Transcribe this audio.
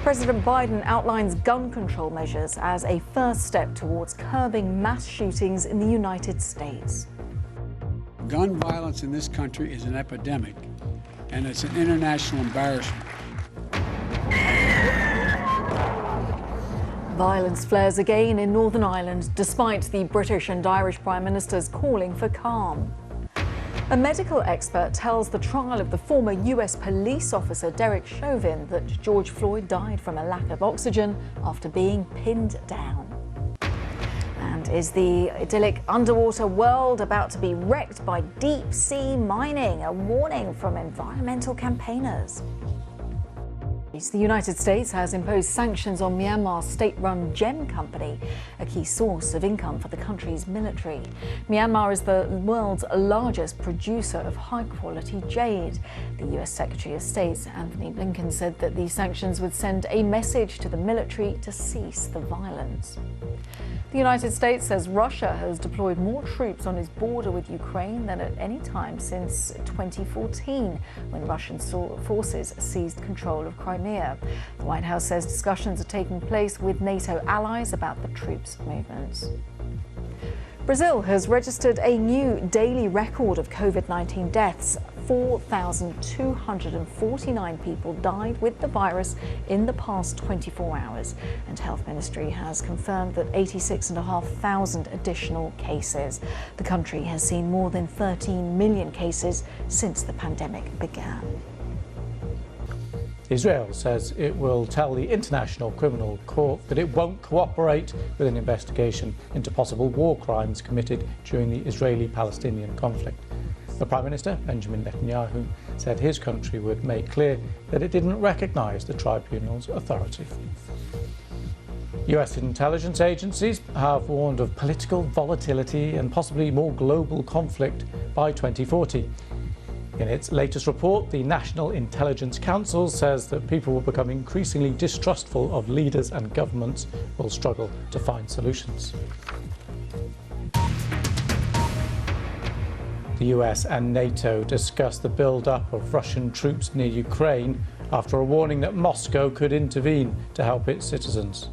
President Biden outlines gun control measures as a first step towards curbing mass shootings in the United States. Gun violence in this country is an epidemic, and it's an international embarrassment. Violence flares again in Northern Ireland, despite the British and Irish Prime Ministers calling for calm. A medical expert tells the trial of the former US police officer Derek Chauvin that George Floyd died from a lack of oxygen after being pinned down. And is the idyllic underwater world about to be wrecked by deep-sea mining? A warning from environmental campaigners. The United States has imposed sanctions on Myanmar's state-run gem company, a key source of income for the country's military. Myanmar is the world's largest producer of high-quality jade. The US Secretary of State, Antony Blinken, said that these sanctions would send a message to the military to cease the violence. The United States says Russia has deployed more troops on its border with Ukraine than at any time since 2014, when Russian forces seized control of Crimea. The White House says discussions are taking place with NATO allies about the troops' movements. Brazil has registered a new daily record of Covid-19 deaths. 4,249 people died with the virus in the past 24 hours, and Health Ministry has confirmed that 86,500 additional cases. The country has seen more than 13 million cases since the pandemic began. Israel says it will tell the International Criminal Court that it won't cooperate with an investigation into possible war crimes committed during the Israeli-Palestinian conflict. The Prime Minister, Benjamin Netanyahu, said his country would make clear that it didn't recognise the tribunal's authority. US intelligence agencies have warned of political volatility and possibly more global conflict by 2040. In its latest report, the National Intelligence Council says that people will become increasingly distrustful of leaders and governments will struggle to find solutions. The US and NATO discussed the build-up of Russian troops near Ukraine after a warning that Moscow could intervene to help its citizens.